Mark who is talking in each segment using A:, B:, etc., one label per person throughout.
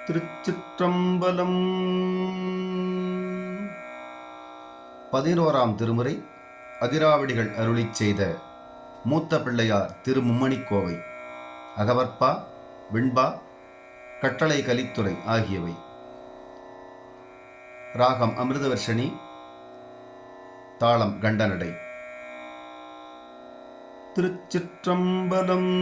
A: திருச்சிற்றம்பலம். 11ஆம் திருமுறை அதிராவடிகள் அருளிச் செய்த மூத்த பிள்ளையார் திருமும்மணிக்கோவை, அகவற்பா, விண்பா, கட்டளை கலித்துறை ஆகியவை. ராகம் அமிர்தவர்ஷினி, தாளம் கண்டனடை. திருச்சிற்றம்பலம்.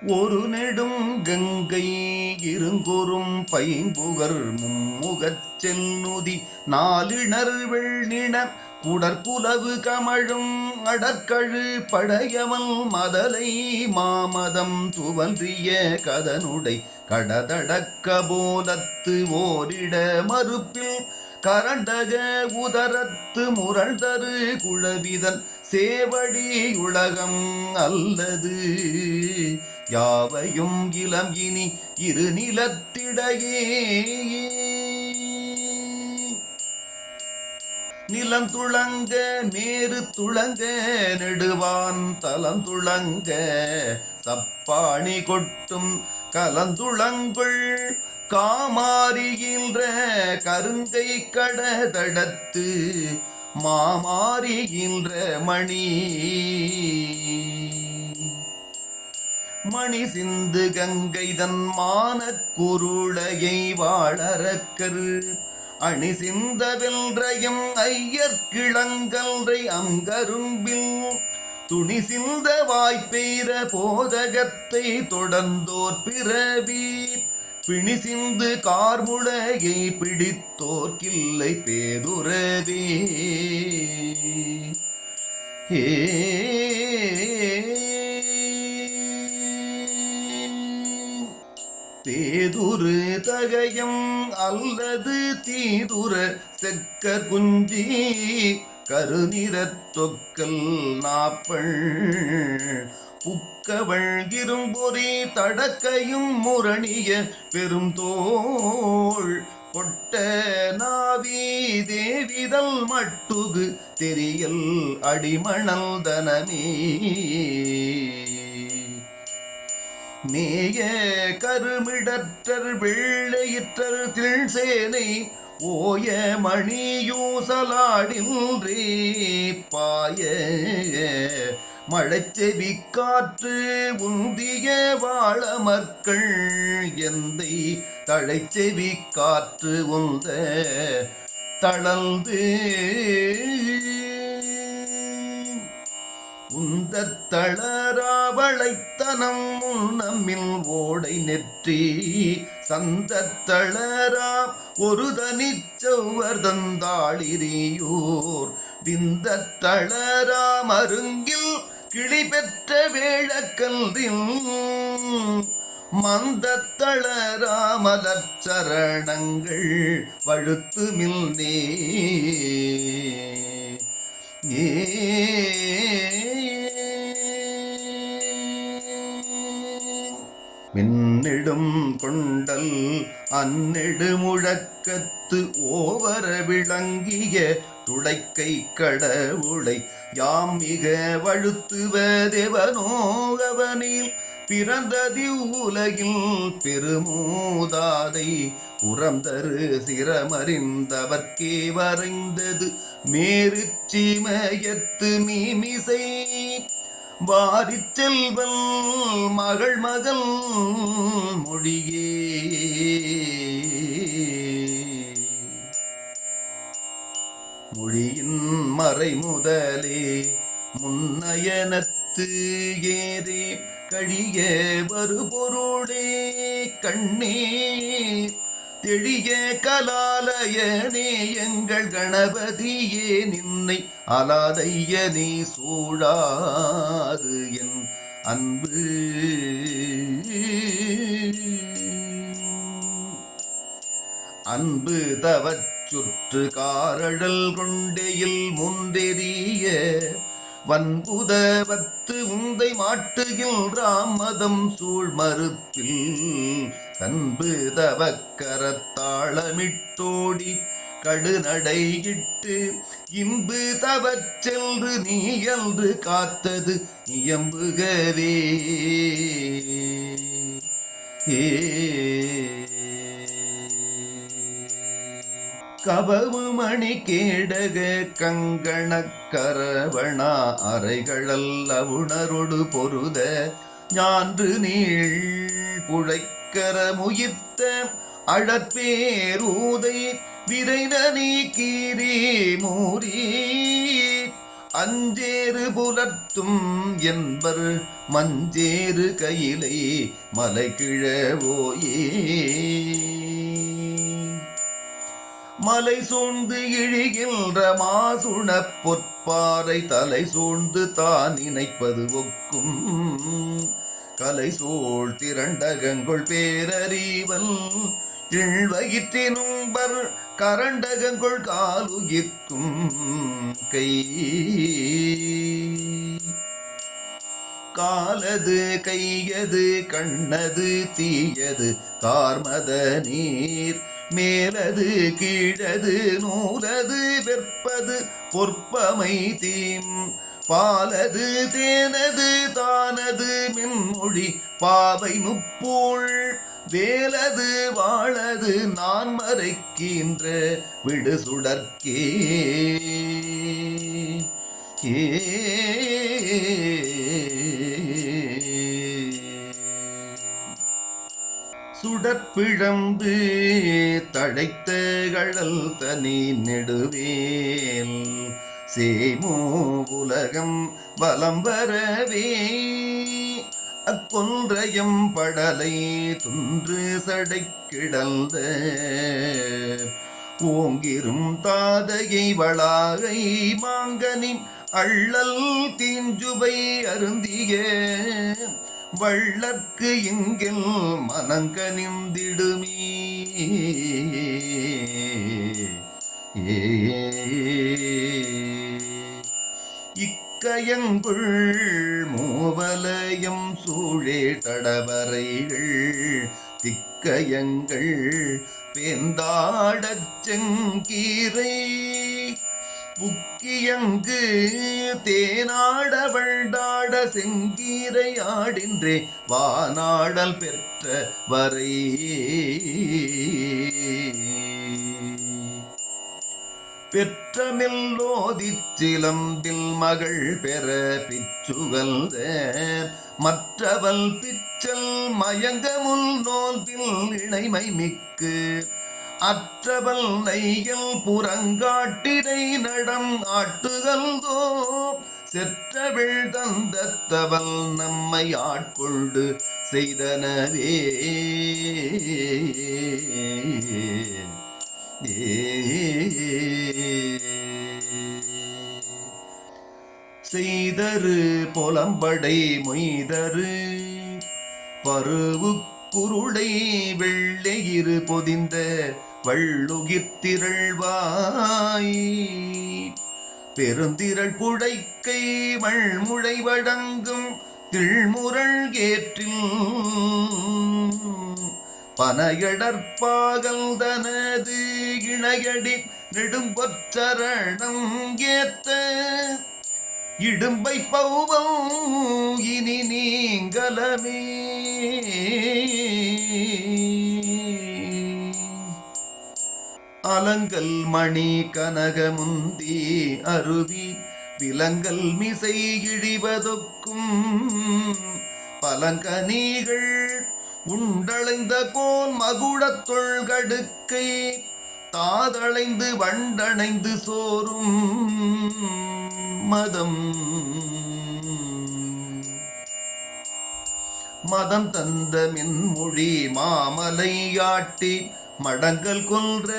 A: ஒரு நெடும் கங்கை இருங்குறும் பைம்புகர் மும்முகச் செல்லுதி நாலிணர் வெள்ளிணர் குடற்புலவு கமழும் அடற்கழு படையவல் மதலை மாமதம் துவன்றிய கதனுடை கடதடக்க போலத்து ஓரிட மறுப்பில் கரண்டக உதரத்து முரள்தரு குழவிதன் சேவடி உலகம் அல்லது யாவையும் இளம் இனி இரு நிலத்திடையே நிலம் துளங்க மேறு துளங்க நெடுவான் தலம் துளங்க சப்பாணி கொட்டும் கலந்துளங்குள் காமாரிகின்ற கருங்கை கடதடத்து மாமாரிகின்ற மணி சிந்து கங்கைதன் மானக் குருளையை வாழறக்கரு அணி சிந்த வெல்றையும் ஐயர்கிழங்கல்றை அங்கரும்பில் துணி சிந்த வாய்ப்பெய்த போதகத்தை தொடர்ந்தோர் பிறவி பிணி சிந்து கார்முளையை பிடித்தோர்க்கில்லை பேதுரவே. தேதுரு தகயம் அல்லது தீதுர செக்க குஞ்சி கருநிறத் தொக்கல் நாப்பள் புக்கவள் இரும்பொறி தடக்கையும் முரணிய பெரும் தோள் கொட்ட நாவி தேவிதல் மட்டுகு தெரியல் அடிமணல் தனமே மேய கருமிடற்றர் வெள்ளையிற்றர் திள்சேனை ஓய மணியூசலாடின்றே பாய மழைச்செவி காற்று உந்திய வாழமர்கள் எந்தை தழைச்செவி காற்று உந்த தளர்ந்து உந்தத் தளராவளைத்தனம் நம்மில் ஓடை நெற்றி சந்தத் தளரா ஒரு தனிச்சொவ்வர் தந்தாளிரியூர் விந்தத் தளரா மருங்கில் கிளி பெற்ற வேழக்கல்றில் மந்தத் தளரா மலர்ச்சரணங்கள் வழுத்துமில் மின்னெடும் கொண்டல் அந்நெடு முழக்கத்து ஓவர விளங்கிய துடைக்கை கடவுளை யாம் மிக வழுத்துவதெவனோகவனில் பிறந்ததி உலகில் பெருமூதாதை உறந்தரு சிரமறிந்தவர்க்கே வரைந்தது மேரு சீமயத்து மீமிசை வாரிச் செல்வல் மகள் மகள் மொழியே. மொழியின் மறை முதலே முன்னயனத்து ஏதே கழிய வருபொருளே கண்ணே தெளிய கலாலயனே எங்கள் கணபதியே நின்னை அலாதையனே சூழாது என் அன்பு அன்பு தவச் சுற்று காரழல் கொண்டையில் முந்தெரிய வன்புதவத்து உந்தை மாட்டுகின்றாம் மதம் சூழ் மறுப்பில் கன்பு தவக்கரத்தாளமிட்டோடி கடுநடையிட்டு இன்பு தவச் சென்று நீயன்று காத்தது இயம்புகவே. ஏ கவவு மணி கேடக கங்கணக் கரவணா அறைகளல் அவுணரொடு பொருத ஞான்று நீள் புழைக்கர முயிர்த்த அழற்பேரூதை விரைநனி கீரி மூரி அஞ்சேறு புலர்த்தும் என்பர் மஞ்சேறு கையிலை மலை கிழவோயே மலை சூழ்ந்து இழிகின்ற மாசுணப் பொற்பாறை தலை சூழ்ந்து தான் நினைப்பது ஒக்கும் கலை சூழ் திரண்டகங்கொள் பேரறிவல் திழ்வயிற்றினும்பர் கரண்டகங்கொள் காலுயிர்க்கும் கை காலது கையது கண்ணது தீயது கார்மத நீர் மேலது கீழது நூலது வெற்பது பொற்பமை தீம் பாலது தேனது தானது மின்மொழி பாவை முப்பூள் வேலது வாழது நான் மறைக்கின்ற விடு சுடற்கே சுடற்பிழம்பு தழைத்த கழல் தனி நெடுவேல் சேமோ உலகம் வலம் வரவே அக்கொன்றையம் படலை துன்று சடை கிடந்த ஓங்கிரும் தாதையை வளாகை மாங்கனின் அள்ளல் தீஞ்சுவை அருந்திய வள்ளற்கு இங்கில் மனங்கனிந்திடுமே இக்கயங்குள் மூவலயம் சூழே தடவரைகள் திக்கயங்கள் பேந்தாடச் செங்கீரை புக்கியங்கு தேனாட வண்டாட செங்கீரை ஆடின்றே வானாடல் பெற்ற வரை பெற்றமில்லோதிச் சிலம்பில் மகள் பெற பிச்சுவல்த மற்றவள் பிச்சல் மயங்கமுல் நோல்பில் இணைமை மிக்கு அற்றவள் நையல் புறங்காட்டினை நடம் ஆட்டுகல்தோ செற்றவிழ் தந்தத்தவள் நம்மை ஆட்கொண்டு செய்தனவே செய்தரு புலம்படை மொய்தரு பருவு குருளை வெள்ளையிரு பொதிந்த வள்ளுகித்திரள்வாய் பெருந்திரள் புழைக்கை மழ்முழை வழங்கும் திள்முரள் ஏற்றில் பனையடற்பாகல் தனது இணையடி நெடும்பொற்றரணம் ஏத்த இடும்பை பௌவம் இனி நீங்கலமே அலங்கல் மணி கனகமுந்தி அருவி விலங்கல் மிசை இழிவதொக்கும் பலங்கனிகள் உண்டளைந்த கோன் மகுடத் தொல்கடுக்கை தாதளைந்து வண்டணைந்து சோறும் மதம் மதம் தந்த மின்மொழி மாமலையாட்டி மடங்கல் கொன்ற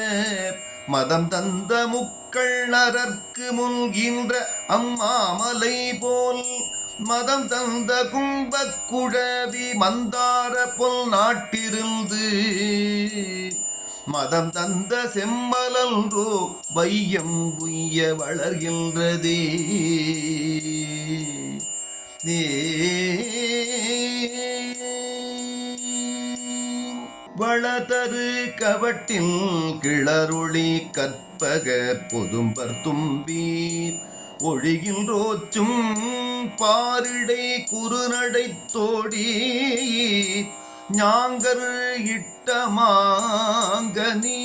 A: மதம் தந்த முக்கள் நரற்கு முன்கின்ற அம்மாமலை போல் மதம் தந்த கும்பக் குழவி மந்தார பொல் நாட்டிருந்து மதம் தந்த செம்மலன்றோ வையம் குய்ய வளர்கின்றதே வளதரு கவட்டில் கிளரொளி கற்பக பொதும்பர் தும்பி ஒழிகின்றோச்சும் பாரிடை குறுநடை தோடி ஞாங்கர் இட்டமாங்கனி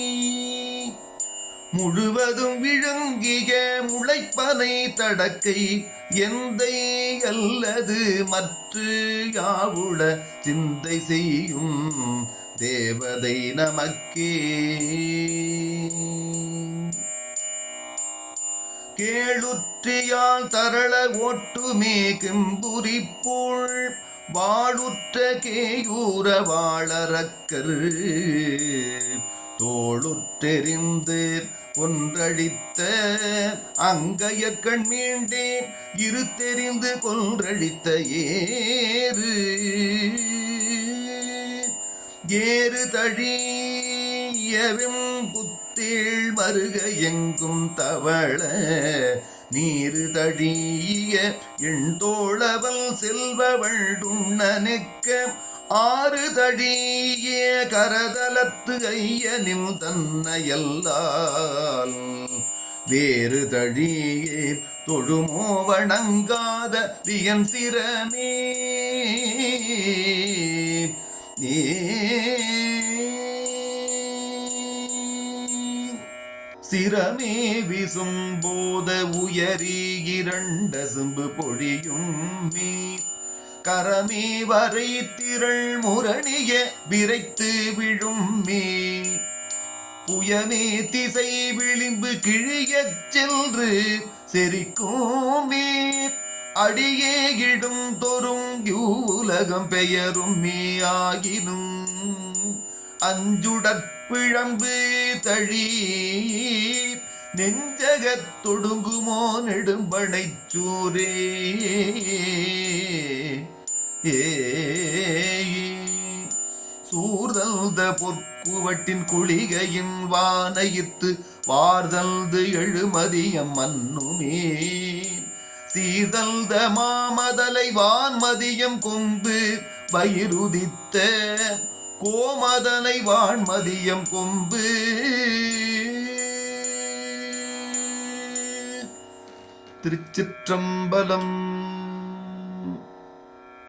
A: முழுவதும் விழுங்கிய முளைப்பனை தடக்கை எந்தை அல்லது மற்ற யாவுள சிந்தை செய்யும் தேவதை நமக்கே. கேளுற்றியால் தரள ஓட்டுமே கெம்புரிப்போள் வாளுற்ற கேயூர வாழறக்கரு தோளுற்றெறிந்து கொன்றழித்த அங்கையற்கண் மீண்டே இரு தெரிந்து கொன்றழித்த ஏறு தழியவும் புத்தேள் மருக எங்கும் தவள நீரு தழிய எண்தோளவல் செல்வவள்டுண்ணனுக்க ஆறு தழிய கரதலத்து ஐயனில் தன்னையல்லால் வேறு தழியே தொழுமோ வணங்காத வியன் சிரமே. சிரமே விசும்போத உயரி இரண்ட சிம்பு பொழியும் மீர் கரமே வரை திரள் முரணிய விரைத்து விழும் மீர் புயமே திசை விளிம்பு கிழியச் சென்று செறிக்கும் மீர் அடியே இடும் தொரும் யூலகம் பெயரும் மீயாகினும் அஞ்சுடற்பிழம்பு தழி நெஞ்சகத் தொடுங்குமோ நெடும்பனைச் சூரே. சூர்தல்த பொற்குவட்டின் குளிகையின் வானையித்து வார்தல்து எழுமதியம் மன்னுமே சீதல்த மாமதலை வான்மதியம் கொம்பு வயிறுதித்த கோமதலை வான்மதியம் கொம்பு. திருச்சிற்றம்பலம்.